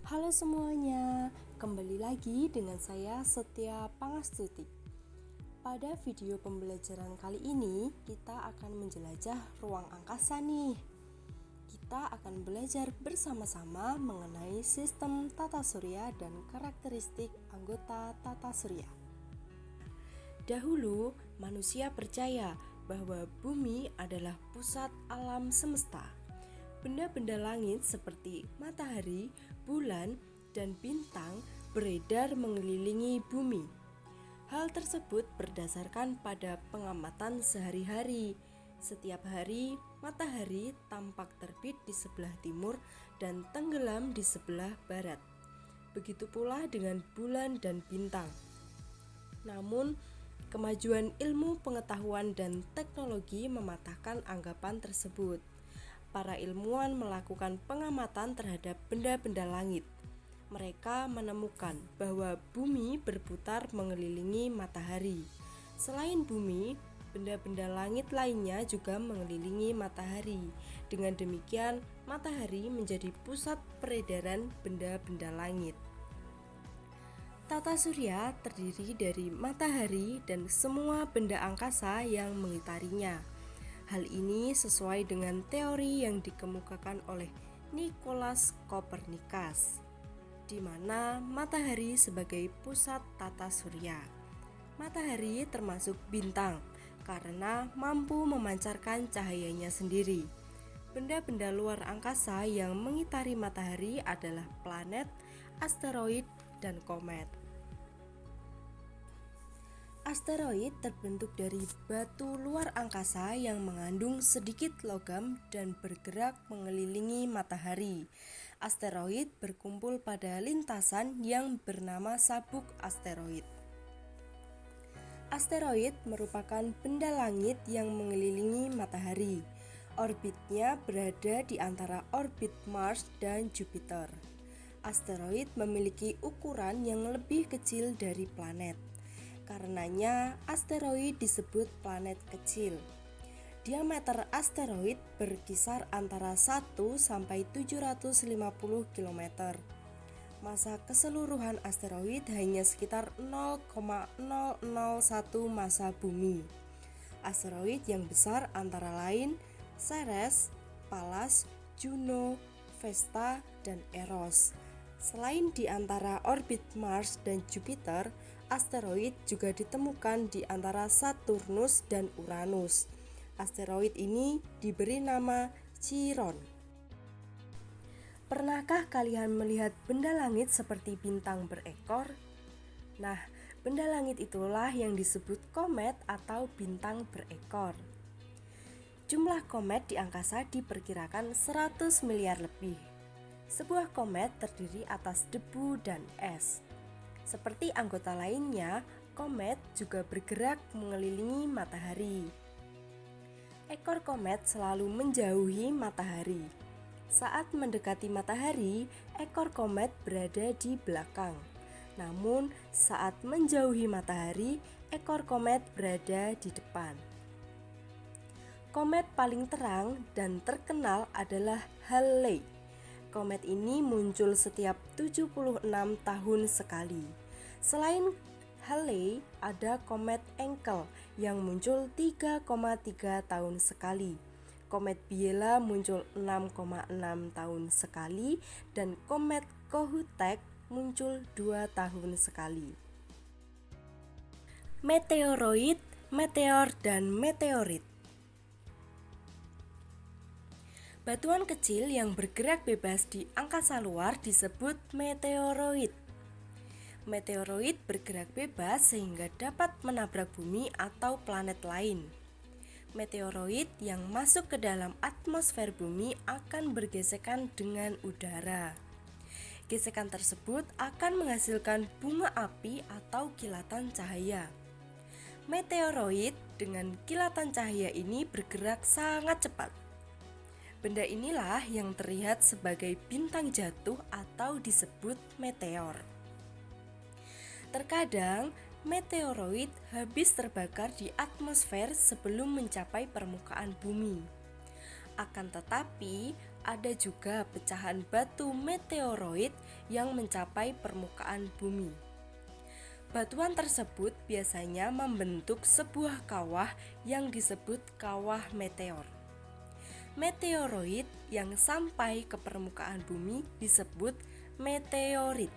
Halo semuanya, kembali lagi dengan saya Setia Pangastuti. Pada video pembelajaran kali ini, kita akan menjelajah ruang angkasa nih. Kita akan belajar bersama-sama mengenai sistem tata surya dan karakteristik anggota tata surya. Dahulu, manusia percaya bahwa bumi adalah pusat alam semesta. Benda-benda langit seperti matahari, bulan, dan bintang beredar mengelilingi bumi. Hal tersebut berdasarkan pada pengamatan sehari-hari. Setiap hari, matahari tampak terbit di sebelah timur dan tenggelam di sebelah barat. Begitu pula dengan bulan dan bintang. Namun, kemajuan ilmu pengetahuan dan teknologi mematahkan anggapan tersebut. Para ilmuwan melakukan pengamatan terhadap benda-benda langit. Mereka menemukan bahwa bumi berputar mengelilingi matahari. Selain bumi, benda-benda langit lainnya juga mengelilingi matahari. Dengan demikian, matahari menjadi pusat peredaran benda-benda langit. Tata surya terdiri dari matahari dan semua benda angkasa yang mengitarinya. Hal ini sesuai dengan teori yang dikemukakan oleh Nicolaus Copernicus, di mana matahari sebagai pusat tata surya. Matahari termasuk bintang karena mampu memancarkan cahayanya sendiri. Benda-benda luar angkasa yang mengitari matahari adalah planet, asteroid, dan komet. Asteroid terbentuk dari batu luar angkasa yang mengandung sedikit logam dan bergerak mengelilingi matahari. Asteroid berkumpul pada lintasan yang bernama sabuk asteroid. Asteroid merupakan benda langit yang mengelilingi matahari. Orbitnya berada di antara orbit Mars dan Jupiter. Asteroid memiliki ukuran yang lebih kecil dari planet. Karenanya, asteroid disebut planet kecil. Diameter asteroid berkisar antara 1 sampai 750 km. Massa keseluruhan asteroid hanya sekitar 0,001 massa bumi. Asteroid yang besar antara lain Ceres, Pallas, Juno, Vesta, dan Eros. Selain di antara orbit Mars dan Jupiter, asteroid juga ditemukan di antara Saturnus dan Uranus. Asteroid ini diberi nama Chiron. Pernahkah kalian melihat benda langit seperti bintang berekor? Nah, benda langit itulah yang disebut komet atau bintang berekor. Jumlah komet di angkasa diperkirakan 100 miliar lebih. Sebuah komet terdiri atas debu dan es. Seperti anggota lainnya, komet juga bergerak mengelilingi matahari. Ekor komet selalu menjauhi matahari. Saat mendekati matahari, ekor komet berada di belakang. Namun, saat menjauhi matahari, ekor komet berada di depan. Komet paling terang dan terkenal adalah Halley. Komet ini muncul setiap 76 tahun sekali. Selain Halley, ada komet Encke yang muncul 3,3 tahun sekali. Komet Biela muncul 6,6 tahun sekali dan komet Kohoutek muncul 2 tahun sekali. Meteoroid, meteor, dan meteorit. Batuan kecil yang bergerak bebas di angkasa luar disebut meteoroid. Meteoroid bergerak bebas sehingga dapat menabrak bumi atau planet lain. Meteoroid yang masuk ke dalam atmosfer bumi akan bergesekan dengan udara. Gesekan tersebut akan menghasilkan bunga api atau kilatan cahaya. Meteoroid dengan kilatan cahaya ini bergerak sangat cepat. Benda inilah yang terlihat sebagai bintang jatuh atau disebut meteor. Terkadang, meteoroid habis terbakar di atmosfer sebelum mencapai permukaan bumi. Akan tetapi, ada juga pecahan batu meteoroid yang mencapai permukaan bumi. Batuan tersebut biasanya membentuk sebuah kawah yang disebut kawah meteor. Meteoroid yang sampai ke permukaan bumi disebut meteorit.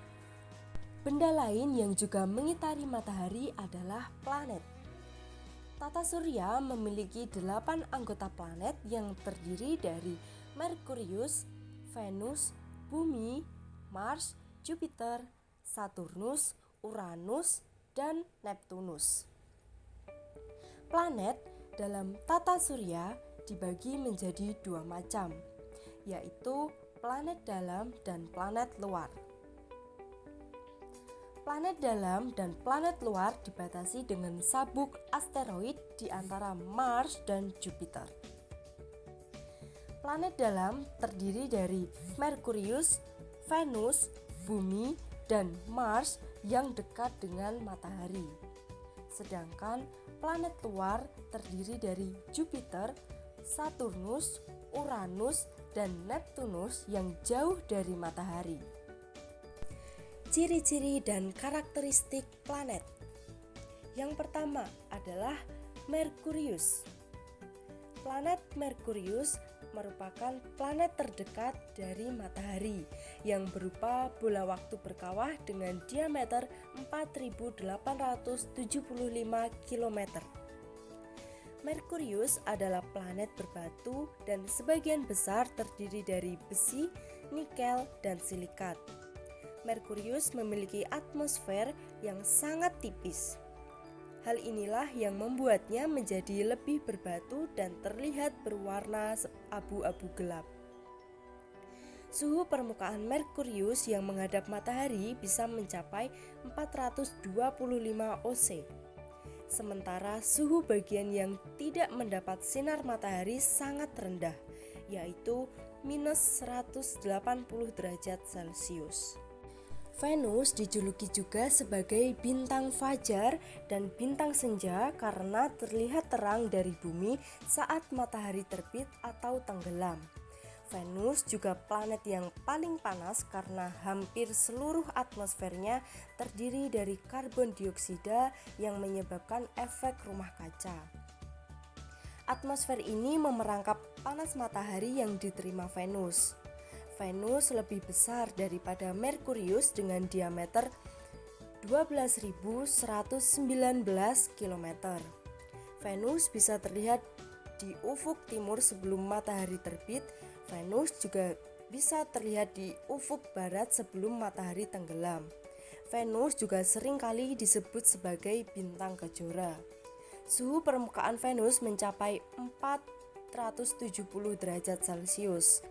Benda lain yang juga mengitari matahari adalah planet. Tata surya memiliki 8 anggota planet yang terdiri dari Merkurius, Venus, Bumi, Mars, Jupiter, Saturnus, Uranus, dan Neptunus. Planet dalam tata surya dibagi menjadi 2 macam, yaitu planet dalam dan planet luar. Planet dalam dan planet luar dibatasi dengan sabuk asteroid di antara Mars dan Jupiter. Planet dalam terdiri dari Merkurius, Venus, Bumi, dan Mars yang dekat dengan matahari. Sedangkan planet luar terdiri dari Jupiter, Saturnus, Uranus, dan Neptunus yang jauh dari matahari. Ciri-ciri dan karakteristik planet. Yang pertama adalah Merkurius. Planet Merkurius merupakan planet terdekat dari matahari yang berupa bola waktu berkawah dengan diameter 4.875 km. Merkurius adalah planet berbatu dan sebagian besar terdiri dari besi, nikel, dan silikat. Merkurius memiliki atmosfer yang sangat tipis. Hal inilah yang membuatnya menjadi lebih berbatu dan terlihat berwarna abu-abu gelap. Suhu permukaan Merkurius yang menghadap matahari bisa mencapai 425 oC. Sementara suhu bagian yang tidak mendapat sinar matahari sangat rendah, yaitu minus 180 derajat Celcius. Venus dijuluki juga sebagai bintang fajar dan bintang senja karena terlihat terang dari bumi saat matahari terbit atau tenggelam. Venus juga planet yang paling panas karena hampir seluruh atmosfernya terdiri dari karbon dioksida yang menyebabkan efek rumah kaca. Atmosfer ini memerangkap panas matahari yang diterima Venus. Venus lebih besar daripada Merkurius dengan diameter 12.119 km. Venus bisa terlihat di ufuk timur sebelum matahari terbit. Venus juga bisa terlihat di ufuk barat sebelum matahari tenggelam. Venus juga seringkali disebut sebagai bintang kejora. Suhu permukaan Venus mencapai 470 derajat Celcius.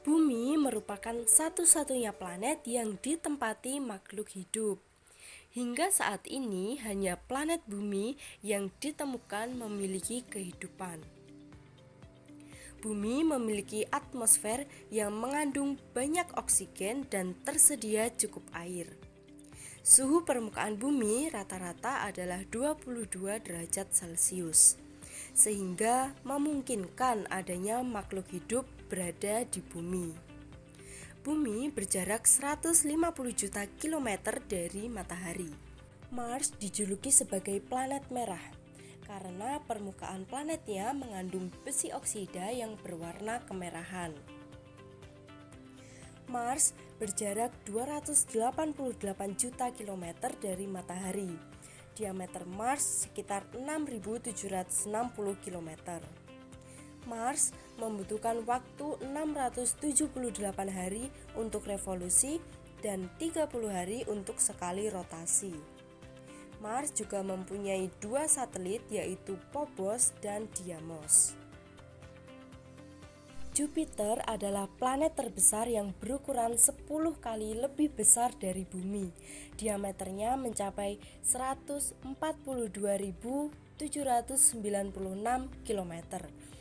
Bumi merupakan satu-satunya planet yang ditempati makhluk hidup. Hingga saat ini hanya planet Bumi yang ditemukan memiliki kehidupan. Bumi memiliki atmosfer yang mengandung banyak oksigen dan tersedia cukup air. Suhu permukaan bumi rata-rata adalah 22 derajat Celcius, sehingga memungkinkan adanya makhluk hidup berada di bumi. Bumi berjarak 150 juta kilometer dari matahari. Mars dijuluki sebagai planet merah karena permukaan planetnya mengandung besi oksida yang berwarna kemerahan. Mars berjarak 288 juta kilometer dari matahari. Diameter Mars sekitar 6.760 km. Mars membutuhkan waktu 678 hari untuk revolusi dan 30 hari untuk sekali rotasi. Mars juga mempunyai 2 satelit yaitu Phobos dan Deimos. Jupiter adalah planet terbesar yang berukuran 10 kali lebih besar dari Bumi. Diameternya mencapai 142.796 km,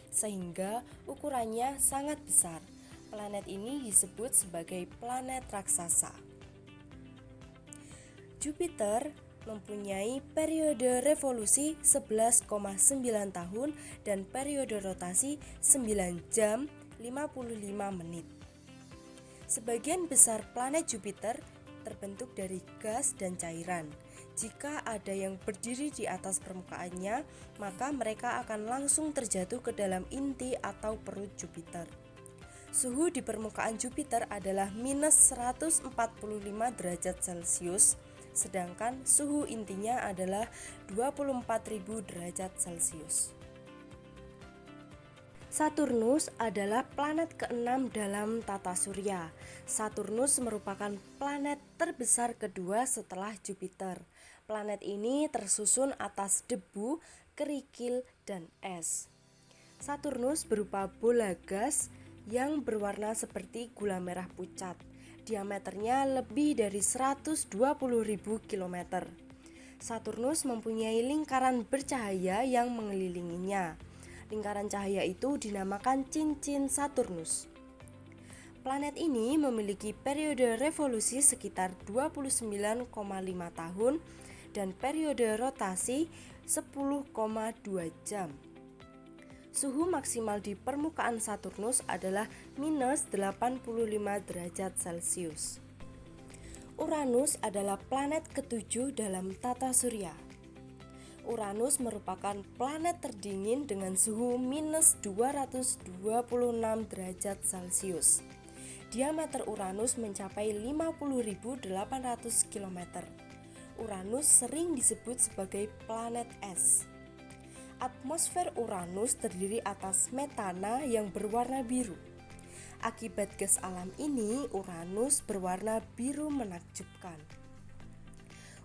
sehingga ukurannya sangat besar. Planet ini disebut sebagai planet raksasa. Jupiter mempunyai periode revolusi 11,9 tahun dan periode rotasi 9 jam 55 menit. Sebagian besar planet Jupiter terbentuk dari gas dan cairan. Jika ada yang berdiri di atas permukaannya, maka mereka akan langsung terjatuh ke dalam inti atau perut Jupiter. Suhu di permukaan Jupiter adalah minus 145 derajat Celcius, sedangkan suhu intinya adalah 24.000 derajat Celcius. Saturnus adalah planet keenam dalam tata surya. Saturnus merupakan planet terbesar kedua setelah Jupiter. Planet ini tersusun atas debu, kerikil, dan es. Saturnus berupa bola gas yang berwarna seperti gula merah pucat. Diameternya lebih dari 120.000 km. Saturnus mempunyai lingkaran bercahaya yang mengelilinginya. Lingkaran cahaya itu dinamakan cincin Saturnus. Planet ini memiliki periode revolusi sekitar 29,5 tahun dan periode rotasi 10,2 jam. Suhu maksimal di permukaan Saturnus adalah minus 85 derajat Celcius. Uranus adalah planet ketujuh dalam tata surya. Uranus merupakan planet terdingin dengan suhu minus 226 derajat Celcius. Diameter Uranus mencapai 50.800 km. Uranus sering disebut sebagai planet es. Atmosfer Uranus terdiri atas metana yang berwarna biru. Akibat gas alam ini, Uranus berwarna biru menakjubkan.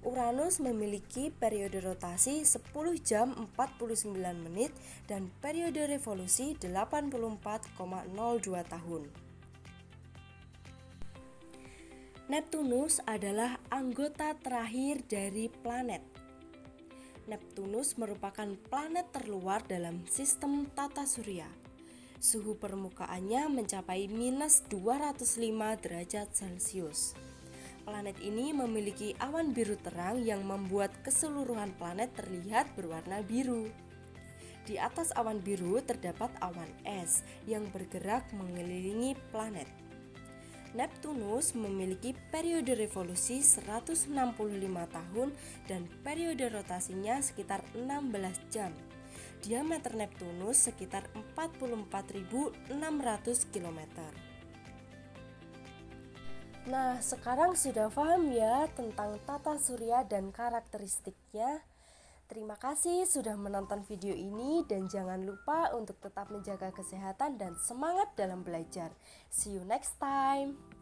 Uranus memiliki periode rotasi 10 jam 49 menit dan periode revolusi 84,02 tahun. Neptunus adalah anggota terakhir dari planet. Neptunus merupakan planet terluar dalam sistem tata surya. Suhu permukaannya mencapai minus 205 derajat Celcius. Planet ini memiliki awan biru terang yang membuat keseluruhan planet terlihat berwarna biru. Di atas awan biru terdapat awan es yang bergerak mengelilingi planet. Neptunus memiliki periode revolusi 165 tahun dan periode rotasinya sekitar 16 jam. Diameter Neptunus sekitar 44.600 km. Nah, sekarang sudah paham ya tentang tata surya dan karakteristiknya. Terima kasih sudah menonton video ini dan jangan lupa untuk tetap menjaga kesehatan dan semangat dalam belajar. See you next time.